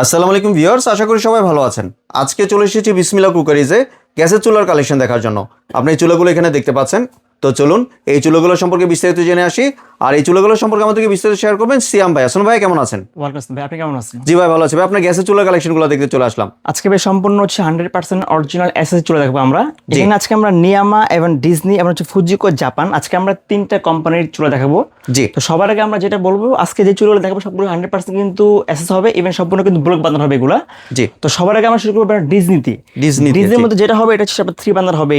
আসসালামু আলাইকুম ভিউয়ার্স, আশা করি সবাই ভালো আছেন। আজকে চলে এসেছি বিসমিল্লাহ কুকারিজে গ্যাসের চুলার কালেকশন দেখার জন্য। আপনি এই চুলাগুলো এখানে দেখতে পাচ্ছেন। তো চলুন এই চুলাগুলো সম্পর্কে বিস্তারিত জেনে আসি। আর এই চুলাগুলো সম্পর্কে আমাদেরকে বিস্তারিত শেয়ার করবেন সিয়াম ভাই। আসসালামু ভাই, কেমন আছেন? ওয়ালাইকুম আসসালাম ভাই, আপনি কেমন আছেন? জি ভাই, ভালো আছি ভাই। আপনার গ্যাসের চুলার কালেকশনগুলো দেখতে চলে আসলাম। আজকে ভাই সম্পূর্ণ হচ্ছে 100% অরিজিনাল এসএস চলে দেখবো আমরা। এখানে আজকে আমরা নিয়ামা এবং ডিজনি এবং হচ্ছে ফুজিকো জাপান, আজকে আমরা তিনটা কোম্পানির চুলা দেখাবো। জি, তো সবার আগে আমরা যেটা বলবো, আজকে যে চুলাগুলো দেখাবো সবগুলো 100% কিন্তু এসএস হবে, ইভেন সম্পূর্ণ কিন্তু ব্লক বার্নার হবে এগুলা। জি। তো সবার আগে আমরা শুরু করবো ডিজনিতে। ডিজনির মধ্যে যেটা হবে এটা হচ্ছে 3 বার্নার হবে।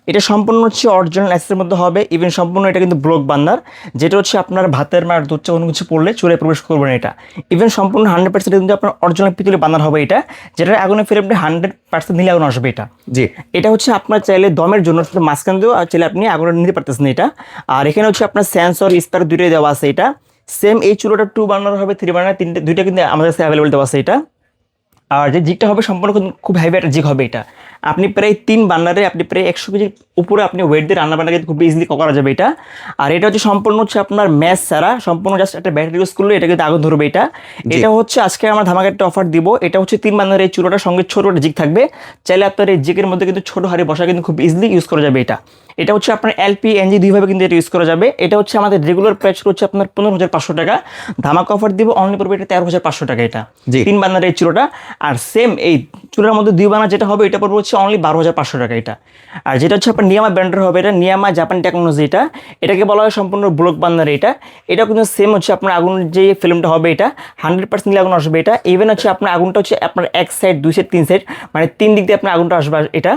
এটা সম্পূর্ণ হচ্ছে অরিজিনাল এসএস এর মধ্যে হবে, ইভেন সম্পূর্ণ এটা কিন্তু ব্লক বার্নার, যেটা হচ্ছে আপনার ভাতের মার দুধ চা কোনো কিছু পড়লে চুলায় প্রবেশ করবেন এটা। ইভেন সম্পূর্ণ 100% কিন্তু আপনার অরিজিনাল পিতলের বার্নার হবে এটা, যেটা আগুনের ফ্লেমটা 100% নিলে আগুন আসবে এটা। জি। এটা হচ্ছে আপনার চাইলে দমের জন্য মাঝখান দিয়েও আর চাইলে আপনি আগুন নিতে পারতেছেন এটা। আর এখানে হচ্ছে আপনার সেন্সর স্পার দুইটাই দেওয়া আছে এটা। সেম এই চুলোটা 2 বার্নার হবে, 3 বার্নার, দুইটা কিন্তু আমাদের কাছে অ্যাভেলেবল দেওয়া আছে এটা। আর যে জিগটা হবে সম্পূর্ণ খুব হেভি একটা জিগ হবে এটা। আপনি প্রায় 3 বার্নারে আপনি প্রায় 100 কেজির উপরে আপনি ওয়েট দিয়ে রান্না বান্না কিন্তু খুব ইজিলি করা যাবে এটা। আর এটা হচ্ছে সম্পূর্ণ হচ্ছে আপনার ম্যাচ ছাড়া, সম্পূর্ণ জাস্ট একটা ব্যাটারি ইউজ করলে এটা কিন্তু আগুন ধরবে এটা। এটা হচ্ছে আজকে আমরা ধামাকা একটা অফার দিব। এটা হচ্ছে 3 বার্নারের এই চুলোটার সঙ্গে ছোট একটা জিগ থাকবে। চাইলে আপনার এই জিগের মধ্যে কিন্তু ছোট হাড়ি বসা কিন্তু খুব ইজিলি ইউজ করা যাবে এটা। এটা হচ্ছে আপনার এলপি এনজি দুইভাবে কিন্তু এটা ইউজ করা যাবে। এটা হচ্ছে আমাদের রেগুলার প্রাইস হচ্ছে আপনার 15,500 টাকা। ধামাকা অফার দিব অনলি পড়বে এটা 13,500 টাকা এটা 3 বার্নারের এই চুলোটা। আর সেম এই চুলার মধ্যে 2 বার্নার যেটা হবে এটা পড়বে হচ্ছে অনলি 12,500 টাকা এটা। আর যেটা হচ্ছে আপনার নিয়ামা ব্র্যান্ডের হবে, এটা নিয়ামা জাপান টেকনোলজি এটা। এটাকে বলা হয় সম্পূর্ণ ব্লক বার্নার এটা। এটা কিন্তু সেম হচ্ছে আপনার আগুনের যে ফিল্মটা হবে এটা 100% নিলে আগুন আসবে এটা। ইভেন হচ্ছে আপনার আগুনটা হচ্ছে আপনার এক সাইড, 2 সাইড, 3 সাইড, মানে 3 দিক দিয়ে আপনার আগুনটা আসবে এটা।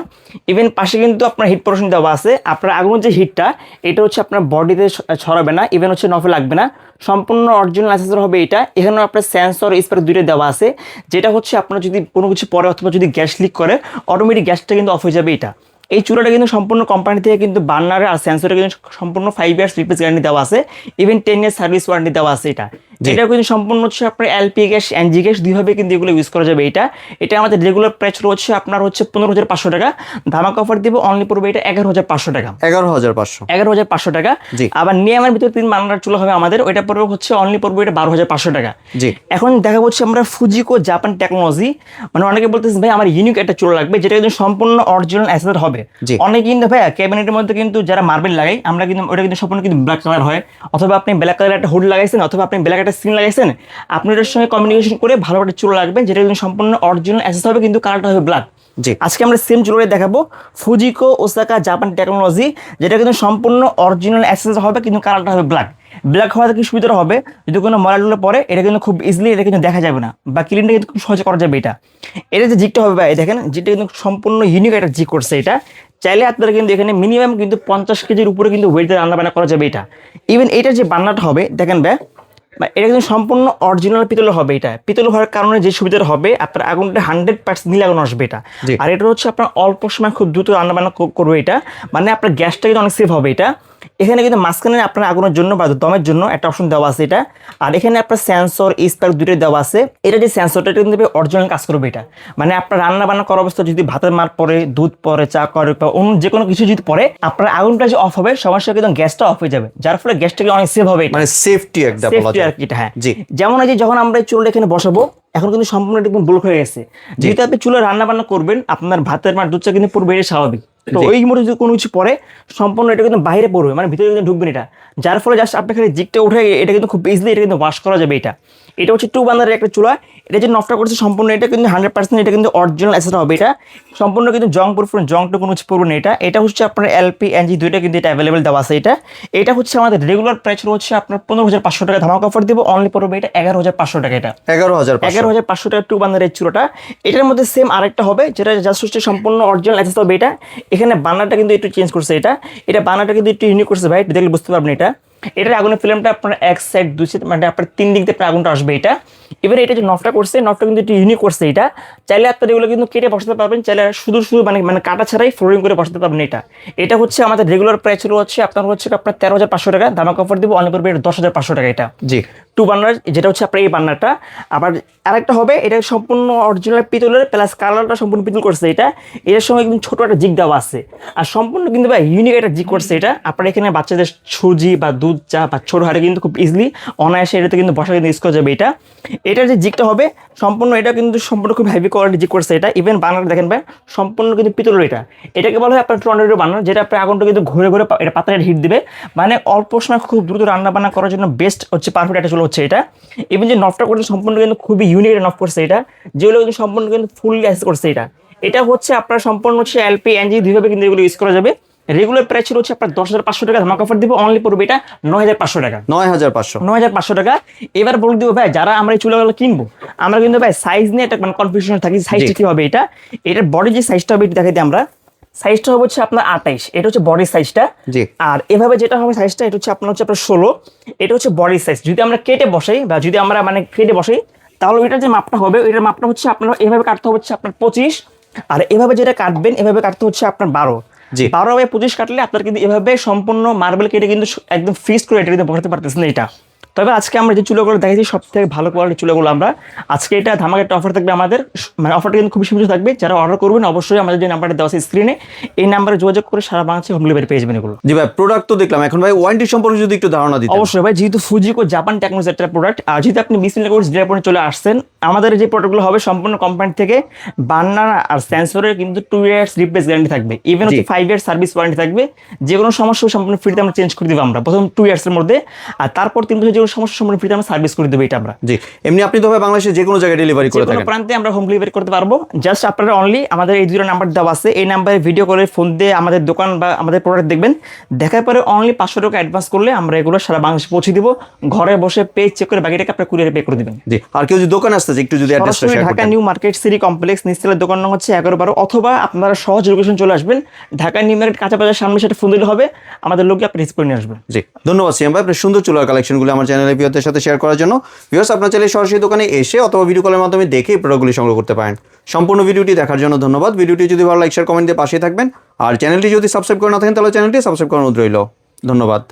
ইভেন পাশে কিন্তু আপনার হিট পোর্শন দেওয়া আছে। আপনার আগুনের যে হিটটা এটা হচ্ছে আপনার বডিতে ছড়াবে না, ইভেন হচ্ছে নফে লাগবে না, সম্পূর্ণ অরিজিনাল অ্যাসেসর হবে এটা। এখানেও আপনার সেন্সর স্পার দুইটা দেওয়া আছে, যেটা হচ্ছে আপনার যদি কোনো কিছু পরে অথবা যদি গ্যাস লিক করে অটোমেটিক গ্যাসটা কিন্তু অফ হয়ে যাবে এটা। এই চুলাটা কিন্তু সম্পূর্ণ কোম্পানি থেকে কিন্তু বার্নারে আর সেন্সরে কিন্তু সম্পূর্ণ 5 ইয়ার্স রিপ্লেস গ্যারান্টি দেওয়া আছে, ইভেন 10 ইয়ার্স সার্ভিস ওয়ারেন্টি দেওয়া আছে এটা। এটা কিন্তু সম্পূর্ণ হচ্ছে আপনার এলপি গ্যাস এনজি গ্যাস দুইভাবে কিন্তু এগুলো ইউজ করা যাবে এটা। এটা আমাদের রেগুলার প্রাইস হচ্ছে আপনার হচ্ছে 15,500 টাকা। ধামাকা অফার দিব অনলি পড়বে এটা 11,500 টাকা। 11,500 টাকা। আবার নিয়ামের ভিতরে 3 বার্নার চুলা হবে আমাদের, ওইটা পড়বে হচ্ছে অনলি পড়বে এটা 12,500 টাকা। এখন দেখা হচ্ছে আমরা ফুজিকো জাপান টেকনোলজি, মানে অনেকে বলতেছেন ভাই আমার ইউনিক একটা চুলা লাগবে যেটা কিন্তু সম্পূর্ণ অরিজিনাল অ্যাসেসর হবে। অনেকে কিন্তু ভাই ক্যাবিনেটের মধ্যে কিন্তু যারা মার্বেল লাগাই আমরা কিন্তু ওটা কিন্তু সম্পূর্ণ কিন্তু ব্ল্যাক কালার হয়, অথবা আপনি ব্ল্যাক কালার একটা হুড লাগাইছেন, অথবা আপনি ব্ল্যাক একটা স্ক্রিন লাগাইছেন, আপনি ওটার সঙ্গে কমিউনিকেশন করে ভালো একটা চুলা লাগবে যেটা কিন্তু সম্পূর্ণ অরিজিনাল অ্যাসেস হবে, কিন্তু কালারটা হবে ব্ল্যাক। আজকে আমরা সেম চুলাটাই দেখাবো, ফুজিকো ওসাকা জাপান টেকনোলজি, যেটা কিন্তু সম্পূর্ণ অরিজিনাল অ্যাসেস হবে, কিন্তু কালারটা হবে ব্ল্যাক। ব্ল্যাক হওয়াতে কি সুবিধা হবে, যদি কোনো ময়লা পরে এটা কিন্তু খুব ইজিলি এটা কিন্তু দেখা যাবে না, বা ক্লিনটা কিন্তু খুব সহজে করা যাবে এটা। এটা যে জিগটা হবে ভাই দেখেন, যেটা কিন্তু সম্পূর্ণ ইউনিক একটা জিগ করছে এটা। চাইলে আপনারা কিন্তু এখানে মিনিমাম কিন্তু 50 কেজির উপরে কিন্তু ওয়েট রান্না বান্না করা যাবে এটা। ইভেন এটার যে বান্নাটা হবে দেখেন ভাই, এটা কিন্তু সম্পূর্ণ অরিজিনাল পিতলের হবে এটা। পিতল হওয়ার কারণে যে সুবিধাটা হবে, আপনার আগুনটা 100% নিলে আগুন আসবে এটা। আর এটা হচ্ছে আপনার অল্প সময় খুব দ্রুত রান্না বান্না করবে এটা, মানে আপনার গ্যাসটা কিন্তু অনেক সেভ হবে এটা। এখানে কিন্তু মাঝখানে আপনার আগুনের জন্য বা দমের জন্য একটা অপশন দেওয়া আছে এটা। আর এখানে আপনার সেন্সর স্পার্ক দুটোই দেওয়া আছে। এটা যে সেন্সরটা কিন্তু অরিজিনাল কাজ করবে এটা, মানে আপনার রান্না বান্না করার অবস্থা যদি ভাতের মার পরে, দুধ পরে, চা করে বা অন্য যে কোনো কিছু যদি পরে, আপনার আগুনটা যে অফ হবে সমস্যা কিন্তু গ্যাসটা অফ হয়ে যাবে, যার ফলে গ্যাসটা অনেক সেভ হবে, মানে সেফটি একটা বলা যায় এটা। হ্যাঁ, যেমন এই যে যখন আমরা এই চুলাটা এখানে বসাবো এখন কিন্তু সম্পূর্ণ একদম ব্লক হয়ে গেছে। যেহেতু আপনি চুলা রান্না বান্না করবেন, আপনার ভাতের মার দুধ চা কিন্তু পুরো বেড়ে স্বাভাবিক, তো ওই মুহূর্তে যদি কোনো কিছু পরে সম্পূর্ণ এটা কিন্তু বাইরে পড়বে, মানে ভিতরে কিন্তু ঢুকবে এটা, যার ফলে জাস্ট আপনি খালি জিগটা উঠে এটা কিন্তু খুব ইজিলি এটা কিন্তু ওয়াশ করা যাবে এটা। এটা হচ্ছে 2 বার্নারের একটা চুলা। এটা যে নফটা করছে সম্পূর্ণ এটা কিন্তু 100% এটা কিন্তু অরিজিনাল অ্যাসেস হবে এটা। সম্পূর্ণ কিন্তু জং প্রুফ, জংটা কোনো কিছু পড়বে না এটা। এটা হচ্ছে আপনার এলপি এনজি দুইটা কিন্তু এটা অ্যাভেলেবেল দেওয়া আছে এটা। এটা হচ্ছে আমাদের রেগুলার প্রাইস হচ্ছে আপনার 15,500 টাকা। ধামাকা অফার দিব অনলি পড়বে এটা 11,500 টাকা এটা। 11,500 টাকা 2 বার্নারের চুলাটা। এটার মধ্যে সেম আরেকটা হবে যেটা জাস্ট হচ্ছে সম্পূর্ণ অরিজিনাল অ্যাসেস হবে এটা। এখানে বার্নারটা কিন্তু একটু চেঞ্জ করছে এটা। এটা বার্নারটা কিন্তু একটু ইউনিক করছে ভাই, দেখলে বুঝতে পারবেন এটা। এটার আগুনের ফ্লেমটা আপনার এক সাইড, 2 সাইড, মানে আপনার 3 দিক দিয়ে আপনার আগুনটা আসবে এটা। এবারে এটা যে নফটা করছে, নফটা কিন্তু একটু ইউনিক করছে এটা। চাইলে আপনারা এগুলো কিন্তু কেটে বসাতে পারবেন, চাইলে শুধু মানে কাটা ছাড়াই ফ্লোরিং করে বসাতে পারবেন এটা। এটা হচ্ছে আমাদের রেগুলার প্রাইস হচ্ছে আপনার 13,500 টাকা। ধামাকা অফার দিব অনলি পড়বে 10,500 টাকা এটা। টু বার্নার, যেটা হচ্ছে আপনার এই বার্নারটা। আবার আরেকটা হবে, এটা সম্পূর্ণ অরিজিনাল পিতলের, প্লাস কালারটা সম্পূর্ণ পিতল করছে এটা। এটার সঙ্গে কিন্তু ছোটো একটা জিগ দেওয়া আছে, আর সম্পূর্ণ কিন্তু ভাই ইউনিক একটা জিগ করছে এটা। আপনার এখানে বাচ্চাদের সুজি বা দুধ চা বা ছোটো হারে কিন্তু খুব ইজিলি অনায়াসে এটাতে কিন্তু বসা কিন্তু ইউজ করা যাবে এটা। এটার যে জিগটা হবে সম্পূর্ণ, এটা কিন্তু সম্পূর্ণ খুব হেভি কোয়ালিটি জিগ করছে এটা। ইভেন বার্নার দেখেন ভাই সম্পূর্ণ কিন্তু পিতলের এটা। এটাকে বলা হয় আপনার টর্নেডো বার্নার, যেটা আপনার আগুনটা কিন্তু ঘুরে ঘুরে এটা পাতাটা হিট দিবে, মানে অল্প সময় খুব দ্রুত রান্না বান্না করার জন্য বেস্ট হচ্ছে, পারফেক্ট একটা চুলা হচ্ছে এটা। ইভেন যে নফটা করছে সম্পূর্ণ কিন্তু খুবই ইউনিক নফ করছে এটা, যেগুলো কিন্তু সম্পূর্ণ কিন্তু ফুললি অ্যাসেস করছে এটা। এটা হচ্ছে আপনার সম্পূর্ণ হচ্ছে এলপি এনজি দুইভাবে কিন্তু এগুলো ইউজ করা যাবে। রেগুলার প্রাইস ছিল হচ্ছে আপনার 10,500 টাকা, ধামাকা অফার দিব অনলি পড়বে এটা 9,500 টাকা। 9,500। 9,500 টাকা। এবার বলে দিব ভাই, যারা আমরা এই চুলাগুলো কিনবো, আমরা কিন্তু ভাই সাইজ নিয়ে একটা মানে কনফিউশন থাকি, সাইজটা কি হবে এটা। এটার বডি যে সাইজটা হবে এটা দেখাই দিই আমরা। সাইজটা হবে হচ্ছে আপনার 28, এটা হচ্ছে বডি সাইজটা। জি। আর এভাবে যেটা হবে সাইজটা, এটা হচ্ছে আপনার 16, এটা হচ্ছে বডি সাইজ। যদি আমরা কেটে বসাই বা যদি আমরা মানে কেটে বসাই, তাহলে ওইটার যে মাপটা হবে, ওইটার মাপটা হচ্ছে আপনার এভাবে কাটতে হচ্ছে আপনার 25, আর এভাবে যেটা কাটবেন এভাবে কাটতে হচ্ছে আপনার 12। জি। 12/25 কাটলে আপনার কিন্তু এভাবে সম্পূর্ণ মার্বেল কেটে কিন্তু একদম ফিক্স করে এটা কিন্তু বসাতে পারতেছেন এটা। তবে আজকে আমরা যে চুলাগুলো দেখাচ্ছি সব থেকে ভালো কোয়ালিটির চুলাগুলো আমরা আজকে, এটা ধামাকা একটা অফার থাকবে আমাদের, মানে অফারটা কিন্তু খুবই সীমিত থাকবে। যারা অর্ডার করবেন অবশ্যই আমাদের যে নাম্বারটা দেওয়া আছে স্ক্রিনে, এই নাম্বারে যোগাযোগ করে সারা বাংলাদেশে হোম ডেলিভারি পেয়ে যাবেন এগুলো। জি ভাই, প্রোডাক্ট তো দেখলাম, এখন ভাই ওয়ারেন্টি সম্পর্কে যদি একটু ধারণা দিতেন। অবশ্যই ভাই, যেহেতু ফুজিকো জাপান টেকনোলজি একটা প্রোডাক্ট, আর যেহেতু আপনি বিসমিল্লাহ কোর্স ডিলার চলে আসছেন, আমাদের যে প্রোডাক্টগুলো হবে সম্পূর্ণ কোম্পানি থেকে বার্নার আর সেন্সরের কিন্তু 2 ইয়ার্স রিপ্লেস গ্যারান্টি থাকবে, ইভেন হচ্ছে 5 ইয়ার্স সার্ভিস ওয়ারেন্টি থাকবে। যে কোনো সমস্যা সম্পূর্ণ ফ্রিতে আমরা চেঞ্জ করে দেবো আমরা প্রথম 2 ইয়ার্সের মধ্যে, আর তারপর 3 বছর যে কোনো সমস্যা সম্পূর্ণ ফ্রিতে আমরা সার্ভিস করে দেবো এটা আমরা। জি, এমনি আপনি তো ভাই বাংলাদেশে যে কোনো জায়গায় ডেলিভারি করে যে কোনো থাকেন। প্রান্তে আমরা হোম ডেলিভারি করতে পারবো। জাস্ট আপনারা অনলি আমাদের এই দুটো নাম্বার দেওয়া আছে, এই নাম্বারে ভিডিও করে ফোন দিয়ে আমাদের দোকান বা আমাদের প্রোডাক্ট দেখবেন, দেখার পরে অনলি 500 টাকা অ্যাডভান্স করলে আমরা এগুলো সারা বাংলাদেশে পৌঁছে দিব। ঘরে বসে পেজ চেক করে বাকি টাকা আপনার কুরিয়ারে পে করে দিবেন। জি, আর কেউ যদি দোকান আসতে চায় একটু যদি অ্যাড্রেসটা সরাসরি শেয়ার ঢাকা করতেন। নিউ মার্কেট সিটি কমপ্লেক্স নিচতলার দোকান নম্বর হচ্ছে 11-12, অথবা আপনারা সহজ লোকেশন চলে আসবেন ঢাকা নিউ মার্কেট কাঁচা বাজার সামনে, সেটা ফোন দিলে হবে, আমাদের লোককে আপনি রিসিভ করে নিয়ে আসবেন। জি, ধন্যবাদ সিয়াম ভাই, আপনার সুন্দর চুলার কালেকশনগুলো আমার চ্যানেলের ভিউয়ারদের সাথে শেয়ার করার জন্য। ভিউয়ার্স, আপনার চাইলে সরাসরি দোকানে এসে অথবা ভিডিও কলের মাধ্যমে দেখে প্রোডাক্টগুলি সংগ্রহ করতে পারেন। সম্পূর্ণ ভিডিওটি দেখার জন্য ধন্যবাদ। ভিডিওটি যদি ভালো লাইক শেয়ার কমেন্ট দিয়ে পাশে থাকবেন, আর চ্যানেলটি যদি সাবস্ক্রাইব করে না থাকেন তাহলে চ্যানেলটি সাবস্ক্রাইব করার অনুরোধ রইল। ধন্যবাদ।